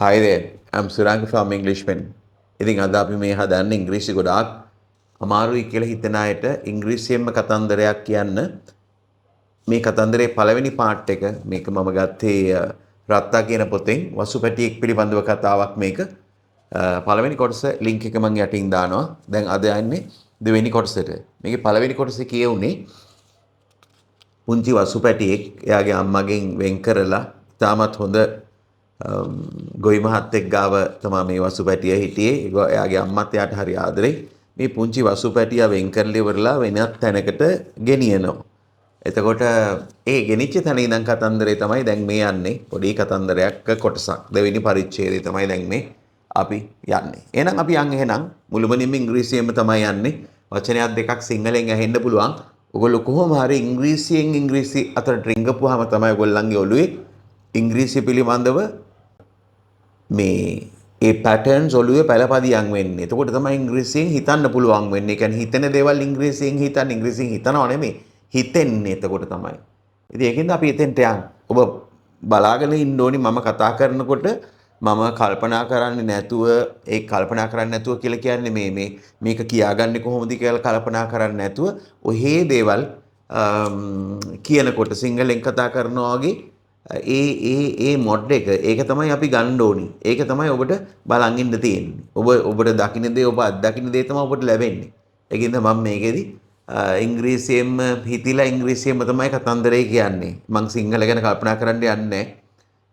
Hi there, I'm Surang from Englishman. ඉතින් අද අපි මේ හදන්නේ ඉංග්‍රීසි ගොඩාක් අමාරුයි කියලා හිතන අයට ඉංග්‍රීසියෙන්ම කතන්දරයක් කියන්න. මේ කතන්දරේ පළවෙනි පාර්ට් එක මේක මම ගත්තේ රත්තා කියන පොතෙන් වසුපැටියෙක් පිළිබඳව කතාවක් මේක. පළවෙනි කොටස ලින්ක් එක මම යටින් දානවා. දැන් අද යන්නේ දෙවෙනි කොටසට. මේකේ පළවෙනි කොටසේ කියුනේ පුංචි වසුපැටියෙක් එයාගේ අම්මගෙන් වෙන් කරලා තාමත් හොඳ ගොවි මහත්තයෙක් ගාව තමයි මේ වසුපැටිය හිටියේ. එයාගේ අම්මත් එයාට හරි ආදරේ. මේ පුංචි වසුපැටියා වෙන් කරලා ඉවරලා වෙනත් තැනකට ගෙනියනවා. එතකොට ඒ ගෙනිච්ච තැන ඉඳන් කතන්දරේ තමයි දැන් මේ යන්නේ. පොඩි කතන්දරයක් කොටසක්. දෙවෙනි පරිච්ඡේදය තමයි දැන් මේ අපි යන්නේ. එහෙනම් අපි එහෙනම් මුළුමනින්ම ඉංග්‍රීසියෙන්ම තමයි යන්නේ. වචනයක් දෙකක් සිංහලෙන් ඇහෙන්න පුළුවන්. ඔයගොල්ලෝ කොහොම හරි ඉංග්‍රීසියෙන් ඉංග්‍රීසි අතරට රිංගපුවාම තමයි ඔයගොල්ලන්ගේ ඔළුවේ ඉංග්‍රීසි පිළිබඳව මේ ඒ පැටර්න්ස් ඔළුවේ පළපදියම් වෙන්නේ. එතකොට තමයි ඉංග්‍රීසියෙන් හිතන්න පුළුවන් වෙන්නේ. ඒ කියන්නේ හිතෙන දේවල් ඉංග්‍රීසියෙන් හිතන්න ඉංග්‍රීසියෙන් හිතනව නෙමෙයි. හිතෙන්නේ එතකොට තමයි. ඉතින් ඒකෙන්ද අපි එතෙන්ට යන්. ඔබ බලාගෙන ඉන්න ඕනි මම කතා කරනකොට මම කල්පනා කරන්නේ නැතුව ඒ කල්පනා කරන්නේ නැතුව කියලා කියන්නේ මේක කියාගන්නේ කොහොමද කියලා කල්පනා කරන්නේ නැතුව ඔහේ දේවල් කියනකොට සිංහලෙන් කතා කරනවා වගේ ඒ මොඩ් එක ඒක තමයි අපි ගන්න ඕනි. ඒක තමයි ඔබට බලන් ඉන්න තියෙන්නේ. ඔබට දකින්න දේ ඔබ අත්දකින්න දේ තමයි ඔබට ලැබෙන්නේ. ඒකින්ද මම මේකෙදි ඉංග්‍රීසියෙන්ම හිතිලා ඉංග්‍රීසියෙන්ම තමයි කතන්දරේ කියන්නේ. මං සිංහල ගැන කල්පනා කරන්න යන්නේ නැහැ.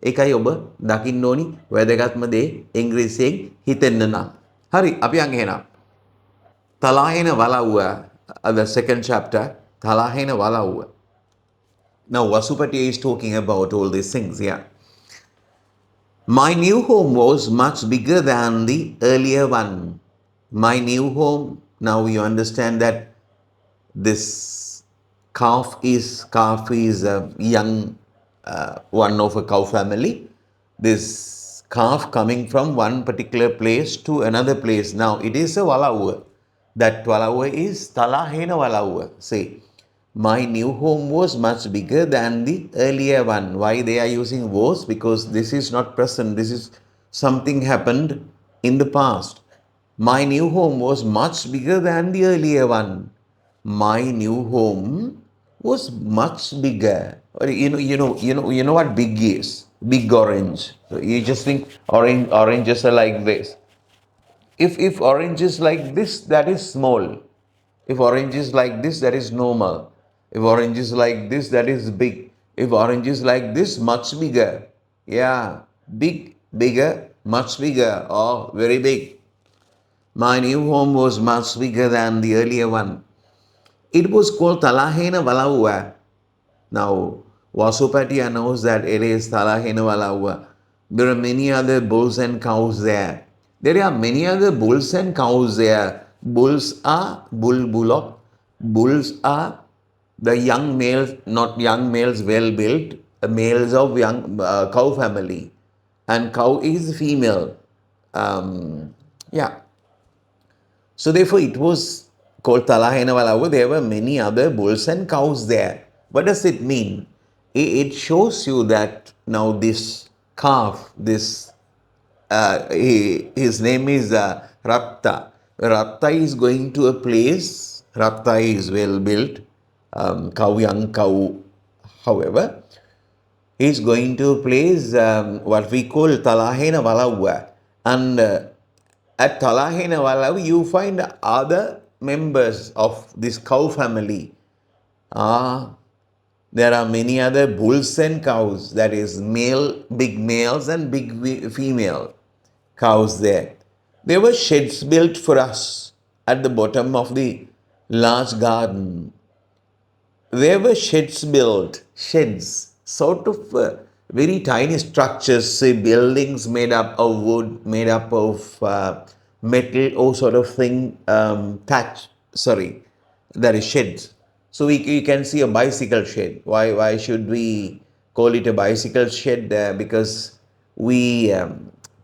ඒකයි ඔබ දකින්න ඕනි වැදගත්ම දේ ඉංග්‍රීසියෙන් හිතෙන්න නම්. හරි අපි එහෙනම් තලාහෙන වලව්ව the second chapter තලාහෙන වලව්ව. Now, Vasupati is talking about all these things, yeah. My new home was much bigger than the earlier one. My new home, now you understand that this calf is a young one of a cow family. This calf coming from one particular place to another place. Now, it is a walauwa. That walauwa is talahena walauwa. Say. My new home was much bigger than the earlier one. Why they are using was? Because this is not present. This is something happened in the past. My new home was much bigger than the earlier one. My new home was much bigger. You know what big is? Big orange. So you just think oranges are like this. If orange is like this, that is small. If orange is like this, that is normal. If orange is like this, that is big. If orange is like this, much bigger. Yeah, big, bigger, much bigger, or very big. My new home was much bigger than the earlier one. It was called Talahena Walauwa. Now, Vasupatiya knows that it is Talahena Walauwa. There are many other bulls and cows there. There are many other bulls and cows there. Bulls are bullock. Bulls are the young males, not young males, well built, males of young cow family. And cow is female. Yeah. So therefore it was called Talahena Walawa. There were many other bulls and cows there. What does it mean? It shows you that now this calf, his name is Ratta. Ratta is going to a place. Ratta is well built. Young cow, however, is going to a place what we call Talahena Walawa. And at Talahena Walawa, you find other members of this cow family. There are many other bulls and cows, that is big males and big female cows there. There were sheds built for us at the bottom of the large garden. There were sheds built, sort of very tiny structures, say buildings made up of wood, made up of metal, or sort of thing, that is sheds. So you can see a bicycle shed. Why should we call it a bicycle shed? Because we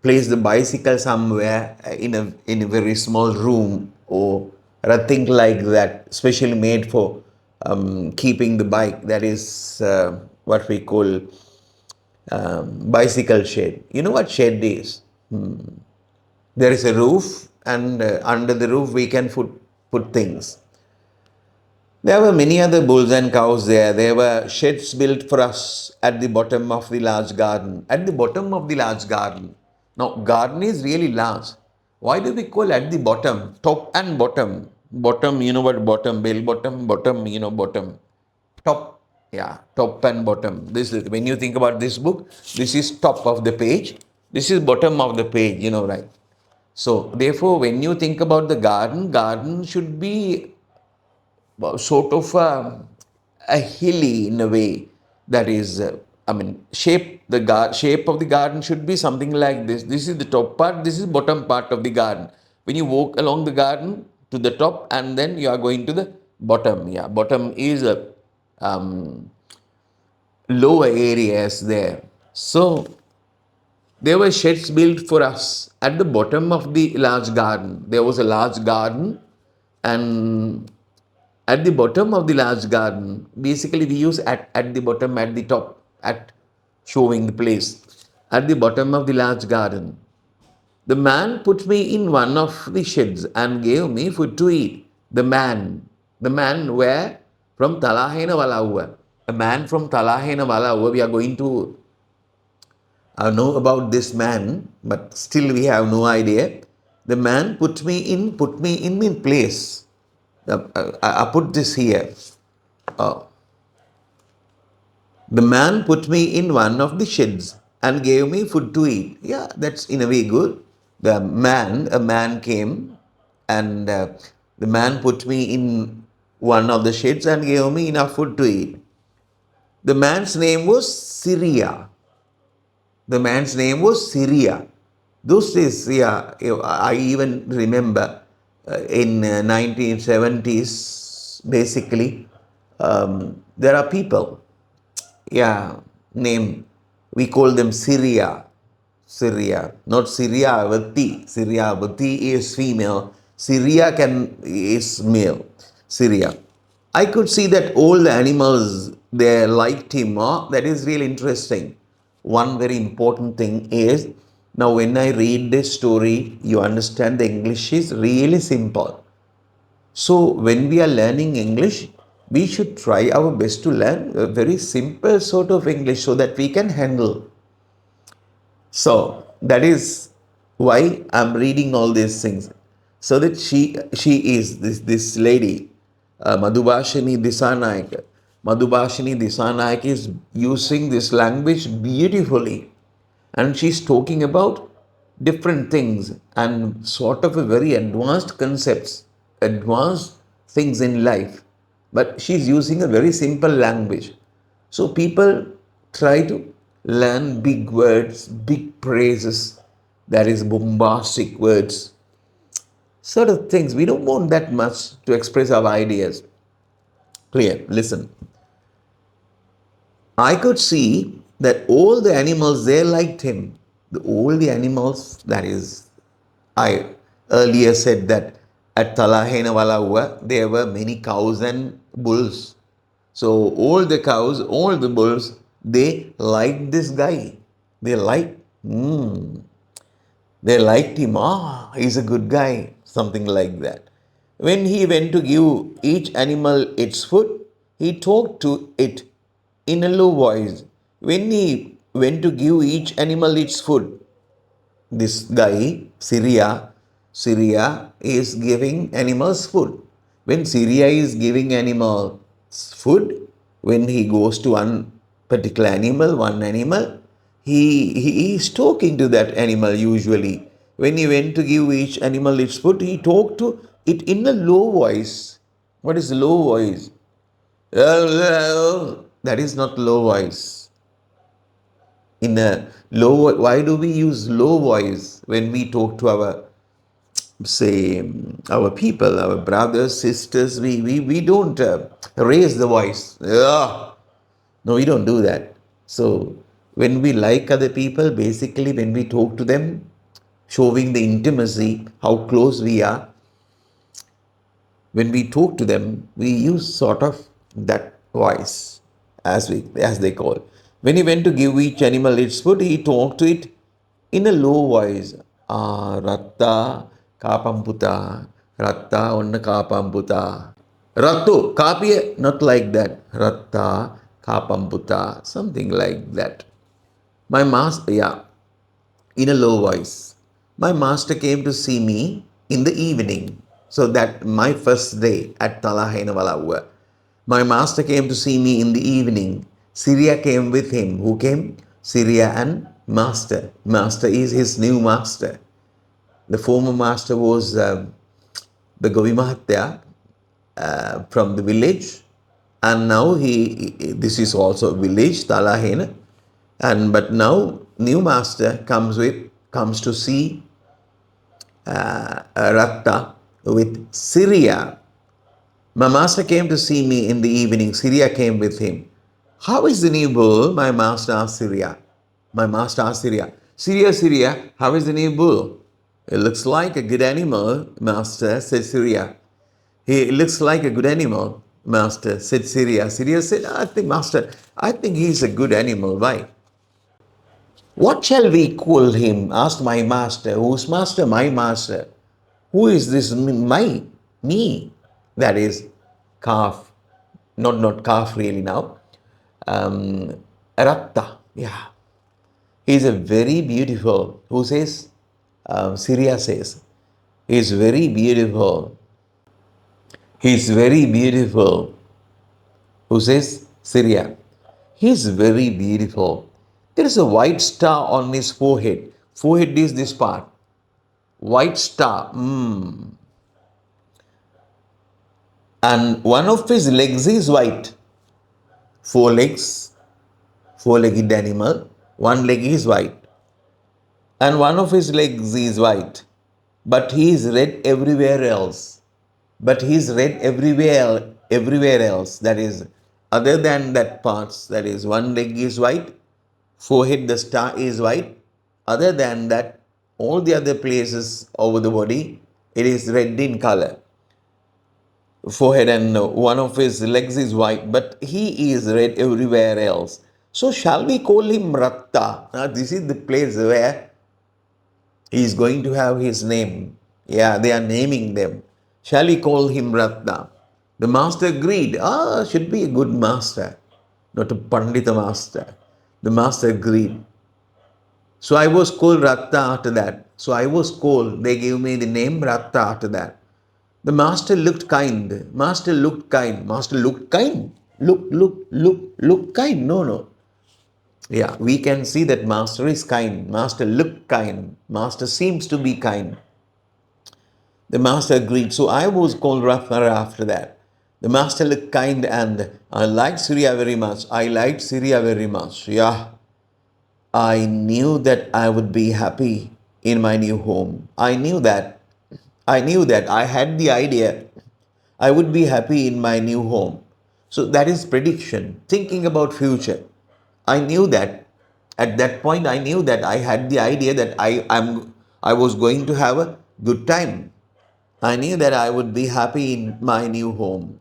place the bicycle somewhere in a very small room or thing like that, specially made for keeping the bike. That is what we call bicycle shed. You know what shed is? There is a roof, and under the roof we can put things. There were many other bulls and cows there. There were sheds built for us at the bottom of the large garden. At the bottom of the large garden. Now, garden is really large. Why do we call at the bottom? Top and bottom. Bottom, you know what bottom, bell bottom, bottom, you know, bottom. Top, yeah, top and bottom. This is, when you think about this book, this is top of the page. This is bottom of the page, you know, right? So, therefore, when you think about the garden, garden should be sort of a hilly in a way. That is, shape of the garden should be something like this. This is the top part, this is bottom part of the garden. When you walk along the garden to the top, and then you are going to the bottom. Yeah, bottom is a lower areas there. So there were sheds built for us at the bottom of the large garden. There was a large garden, and at the bottom of the large garden, basically we use at the bottom, at the top, at showing the place. At the bottom of the large garden, the man put me in one of the sheds and gave me food to eat. The man where? From Talahena Walauwa. A man from Talahena Walauwa. We are going to know about this man, but still we have no idea. The man put me in place. I put this here. The man put me in one of the sheds and gave me food to eat. Yeah, that's in a way good. A man came, and the man put me in one of the sheds and gave me enough food to eat. The man's name was Syria. Those days, yeah, I even remember in 1970s, basically, there are people, we call them Syria, not Syriavati. Syriavati is female, Syria is male, Syria. I could see that all the animals there liked him. That is really interesting. One very important thing is, now when I read this story, you understand the English is really simple. So when we are learning English, we should try our best to learn a very simple sort of English so that we can handle. So that is why I'm reading all these things. So that she is this lady, Madhubhashini Disanayaka. Madhubhashini Disanayaka is using this language beautifully, and she's talking about different things and sort of a very advanced concepts, advanced things in life, but she's using a very simple language. So people try to learn big words, big phrases, that is bombastic words, sort of things. We don't want that much to express our ideas. Clear? Listen. I could see that all the animals there liked him. All the animals, that is, I earlier said that at Talahena Walauwa, there were many cows and bulls. So all the cows, all the bulls, they liked this guy. They liked him. He's a good guy. Something like that. When he went to give each animal its food, he talked to it in a low voice. When he went to give each animal its food, this guy, Syria is giving animals food. When Syria is giving animals food, when he goes to one particular animal, he is talking to that animal usually. When he went to give each animal its food, he talked to it in a low voice. What is low voice? That is not low voice. In a low, why do we use low voice when we talk to our, say, our people, our brothers, sisters? We don't raise the voice. No, we don't do that. So when we like other people, basically when we talk to them, showing the intimacy, how close we are, when we talk to them, we use sort of that voice, as they call. When he went to give each animal its food, he talked to it in a low voice. Ah, Ratta, Kapamputa, Ratta, Onna Kapamputa. Rattu, Kapiya, not like that. Ratta, Kapamputa, something like that. My master, yeah, in a low voice. My master came to see me in the evening. So that my first day at Talahena Valawa. My master came to see me in the evening. Syria came with him. Who came? Syria and master. Master is his new master. The former master was the Govimahatya from the village, and now this is also a village, Talahena, and but now new master comes to see Ratta with Syria. My master came to see me in the evening. Syria came with him. How is the new bull? My master asked Syria. My master asked Syria. Syria, Syria, how is the new bull? It looks like a good animal, master, said Syria. He looks like a good animal, master, said Syria. Syria said, I think, master, I think he's a good animal. Why? What shall we call him? Asked my master. Whose master? My master. Who is this my? Me. That is calf. Not calf really now. Ratta. Yeah. He's a very beautiful. Who says? Syria says. He's very beautiful. He's very beautiful. Who says? Syria. He's very beautiful. There is a white star on his forehead. Forehead is this part. White star. And one of his legs is white. 4 legs, 4-legged animal. One leg is white. And one of his legs is white. But he is red everywhere else. But he is red everywhere else. That is, other than that parts, that is, one leg is white, forehead, the star is white. Other than that, all the other places over the body, it is red in color. Forehead and one of his legs is white, but he is red everywhere else. So shall we call him Ratta? Now this is the place where he is going to have his name. Yeah, they are naming them. Shall we call him Ratta? The master agreed. Should be a good master, not a Pandita master. The master agreed. So I was called Ratta after that. They gave me the name Ratta after that. The master looked kind. Master looked kind. Master looked kind. Look kind. No. Yeah, we can see that master is kind. Master looked kind. Master seems to be kind. The master agreed. So I was called Ratta after that. The master looked kind and I liked Syria very much. Yeah. I knew that I would be happy in my new home. I knew that. I had the idea I would be happy in my new home. So that is prediction, thinking about future. I knew that. At that point, I knew that I had the idea that I was going to have a good time. I knew that I would be happy in my new home.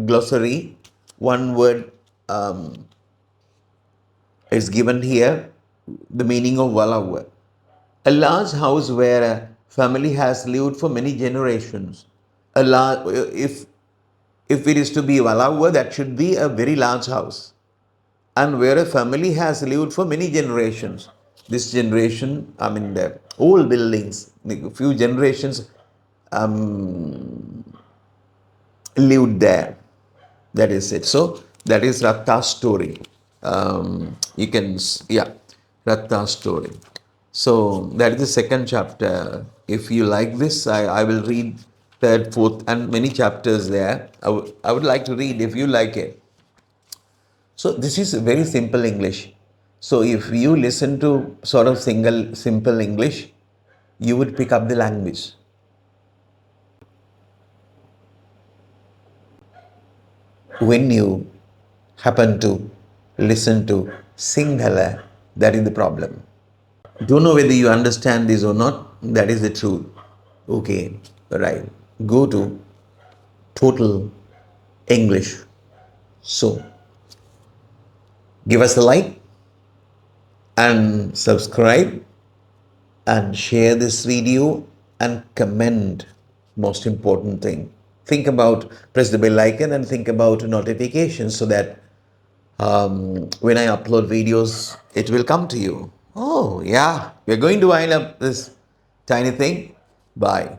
Glossary, one word is given here, the meaning of Valawa. A large house where a family has lived for many generations. If it is to be Valawa, that should be a very large house. And where a family has lived for many generations. This generation, the old buildings, few generations lived there. That is it. So that is Ratta's story. Ratta's story. So that is the second chapter. If you like this, I will read third, fourth, and many chapters there. I would like to read if you like it. So this is very simple English. So if you listen to sort of simple English, you would pick up the language. When you happen to listen to Sinhala, that is the problem. Don't know whether you understand this or not. That is the truth. Okay, right. Go to total English. So, Give us a like and subscribe and share this video and comment. Most important thing. Think about, press the bell icon and think about notifications so that when I upload videos, it will come to you. Oh, yeah, we're going to wind up this tiny thing. Bye.